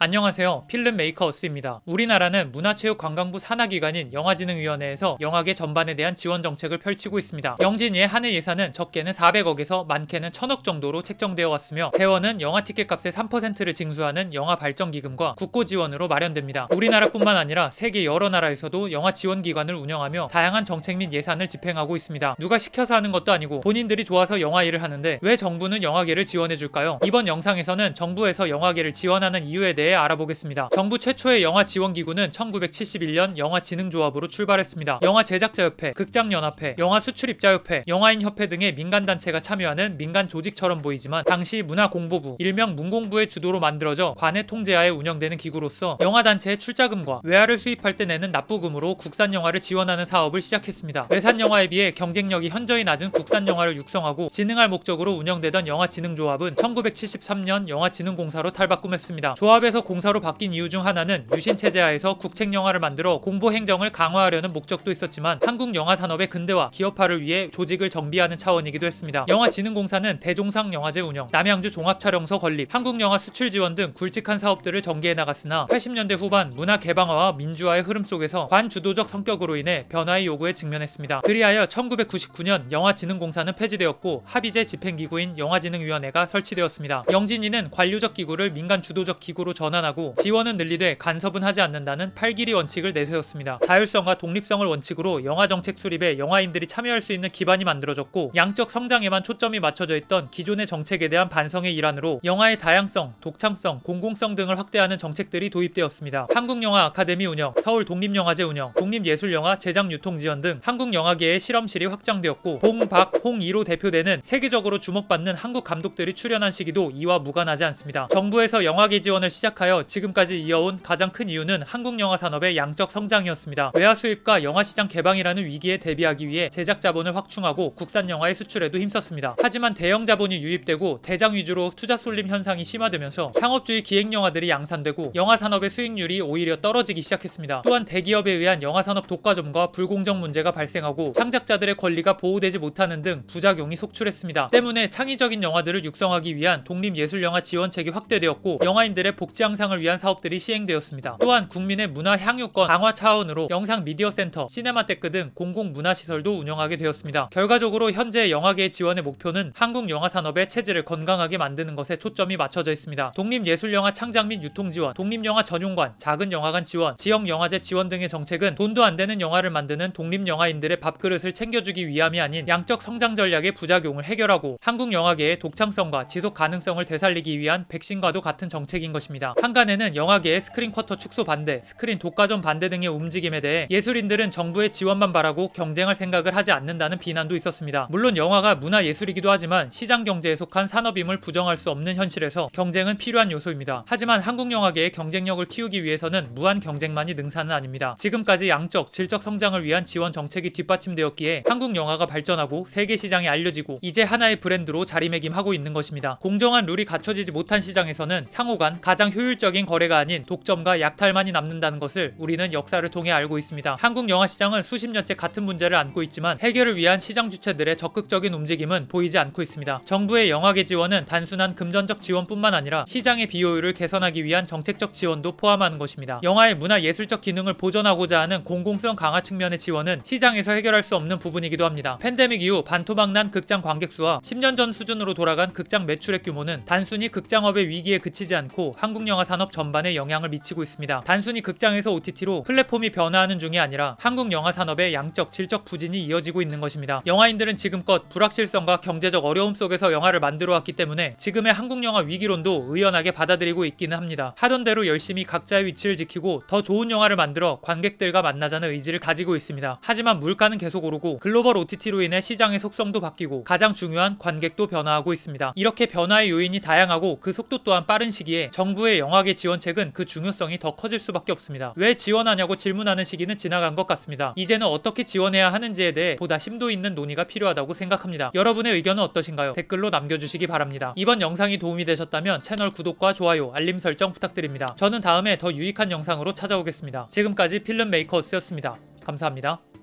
안녕하세요. 필름 메이커어스입니다. 우리나라는 문화체육관광부 산하기관인 영화진흥위원회에서 영화계 전반에 대한 지원 정책을 펼치고 있습니다. 영진이의 한 해 예산은 적게는 400억에서 많게는 1000억 정도로 책정되어 왔으며 재원은 영화 티켓값의 3%를 징수하는 영화발전기금과 국고지원으로 마련됩니다. 우리나라뿐만 아니라 세계 여러 나라에서도 영화 지원기관을 운영하며 다양한 정책 및 예산을 집행하고 있습니다. 누가 시켜서 하는 것도 아니고 본인들이 좋아서 영화 일을 하는데 왜 정부는 영화계를 지원해줄까요? 이번 영상에서는 정부에서 영화계를 지원하는 이유에 대해 알아보겠습니다. 정부 최초의 영화 지원기구는 1971년 영화진흥조합으로 출발했습니다. 영화제작자협회, 극장연합회, 영화수출입자협회, 영화인협회 등의 민간단체가 참여하는 민간 조직처럼 보이지만 당시 문화공보부, 일명 문공부의 주도로 만들어져 관의 통제하에 운영되는 기구로서 영화단체의 출자금과 외화를 수입할 때 내는 납부금으로 국산영화를 지원하는 사업을 시작했습니다. 외산영화에 비해 경쟁력이 현저히 낮은 국산영화를 육성하고 진흥할 목적으로 운영되던 영화진흥조합은 1973년 영화진흥공사로 탈바꿈했습니다. 조합에서 공사로 바뀐 이유 중 하나는 유신체제하에서 국책영화를 만들어 공보행정을 강화하려는 목적도 있었지만 한국 영화산업의 근대화, 기업화를 위해 조직을 정비하는 차원이기도 했습니다. 영화진흥공사는 대종상영화제 운영, 남양주 종합촬영소 건립, 한국영화 수출 지원 등 굵직한 사업들을 전개해 나갔으나 80년대 후반 문화 개방화와 민주화의 흐름 속에서 관주도적 성격으로 인해 변화의 요구에 직면했습니다. 그리하여 1999년 영화진흥공사는 폐지되었고 합의제 집행기구인 영화진흥위원회가 설치되었습니다. 영진이는 관료적 기구를 민간 주도적 기구로 전환하고 지원은 늘리되 간섭은 하지 않는다는 8길이 원칙을 내세웠습니다. 자율성과 독립성을 원칙으로 영화 정책 수립에 영화인들이 참여할 수 있는 기반이 만들어졌고 양적 성장에만 초점이 맞춰져 있던 기존의 정책에 대한 반성의 일환으로 영화의 다양성, 독창성, 공공성 등을 확대하는 정책들이 도입되었습니다. 한국영화 아카데미 운영, 서울 독립영화제 운영, 독립예술영화 제작 유통 지원 등 한국영화계의 실험실이 확장되었고 홍, 박, 홍2로 대표되는 세계적으로 주목받는 한국 감독들이 출연한 시기도 이와 무관하지 않습니다. 정부에서 영화계 지원을 시작하여 지금까지 이어온 가장 큰 이유는 한국 영화 산업의 양적 성장이었습니다. 외화 수입과 영화 시장 개방이라는 위기에 대비하기 위해 제작 자본을 확충하고 국산 영화의 수출에도 힘썼습니다. 하지만 대형 자본이 유입되고 대장 위주로 투자 쏠림 현상이 심화되면서 상업주의 기획 영화들이 양산되고 영화 산업의 수익률이 오히려 떨어지기 시작했습니다. 또한 대기업에 의한 영화 산업 독과점과 불공정 문제가 발생하고 창작자들의 권리가 보호되지 못하는 등 부작용이 속출했습니다. 때문에 창의적인 영화들을 육성하기 위한 독립예술영화 지원책이 확대되었고 영화인들의 복지 향상을 위한 사업들이 시행되었습니다. 또한 국민의 문화 향유권 강화 차원으로 영상 미디어 센터, 시네마테크 등 공공문화시설도 운영하게 되었습니다. 결과적으로 현재 영화계 지원의 목표는 한국 영화 산업의 체질을 건강하게 만드는 것에 초점이 맞춰져 있습니다. 독립예술영화 창작 및 유통 지원, 독립영화 전용관, 작은 영화관 지원, 지역 영화제 지원 등의 정책은 돈도 안 되는 영화를 만드는 독립영화인들의 밥그릇을 챙겨주기 위함이 아닌 양적 성장 전략의 부작용을 해결하고 한국 영화계의 독창성과 지속 가능성을 되살리기 위한 백신과도 같은 정책인 것입니다. 한간에는 영화계의 스크린 쿼터 축소 반대, 스크린 독과점 반대 등의 움직임에 대해 예술인들은 정부의 지원만 바라고 경쟁할 생각을 하지 않는다는 비난도 있었습니다. 물론 영화가 문화예술이기도 하지만 시장 경제에 속한 산업임을 부정할 수 없는 현실에서 경쟁은 필요한 요소입니다. 하지만 한국 영화계의 경쟁력을 키우기 위해서는 무한 경쟁만이 능사는 아닙니다. 지금까지 양적, 질적 성장을 위한 지원 정책이 뒷받침되었기에 한국 영화가 발전하고 세계 시장에 알려지고 이제 하나의 브랜드로 자리매김하고 있는 것입니다. 공정한 룰이 갖춰지지 못한 시장에서는 상호간 가장 효율적인 거래가 아닌 독점과 약탈만이 남는다는 것을 우리는 역사를 통해 알고 있습니다. 한국 영화 시장은 수십 년째 같은 문제를 안고 있지만 해결을 위한 시장 주체들의 적극적인 움직임은 보이지 않고 있습니다. 정부의 영화계 지원은 단순한 금전적 지원뿐만 아니라 시장의 비효율을 개선하기 위한 정책적 지원도 포함하는 것입니다. 영화의 문화예술적 기능을 보존하고자 하는 공공성 강화 측면의 지원은 시장에서 해결할 수 없는 부분이기도 합니다. 팬데믹 이후 반토막난 극장 관객수와 10년 전 수준으로 돌아간 극장 매출액 규모는 단순히 극장업의 위기에 그치지 않고 한국 영화 산업 전반에 영향을 미치고 있습니다. 단순히 극장에서 OTT로 플랫폼이 변화하는 중이 아니라 한국 영화 산업의 양적, 질적 부진이 이어지고 있는 것입니다. 영화인들은 지금껏 불확실성과 경제적 어려움 속에서 영화를 만들어 왔기 때문에 지금의 한국 영화 위기론도 의연하게 받아들이고 있기는 합니다. 하던 대로 열심히 각자의 위치를 지키고 더 좋은 영화를 만들어 관객들과 만나자는 의지를 가지고 있습니다. 하지만 물가는 계속 오르고 글로벌 OTT로 인해 시장의 속성도 바뀌고 가장 중요한 관객도 변화하고 있습니다. 이렇게 변화의 요인이 다양하고 그 속도 또한 빠른 시기에 정부의 영화계 지원책은 그 중요성이 더 커질 수밖에 없습니다. 왜 지원하냐고 질문하는 시기는 지나간 것 같습니다. 이제는 어떻게 지원해야 하는지에 대해 보다 심도 있는 논의가 필요하다고 생각합니다. 여러분의 의견은 어떠신가요? 댓글로 남겨주시기 바랍니다. 이번 영상이 도움이 되셨다면 채널 구독과 좋아요, 알림 설정 부탁드립니다. 저는 다음에 더 유익한 영상으로 찾아오겠습니다. 지금까지 필름 메이커스였습니다. 감사합니다.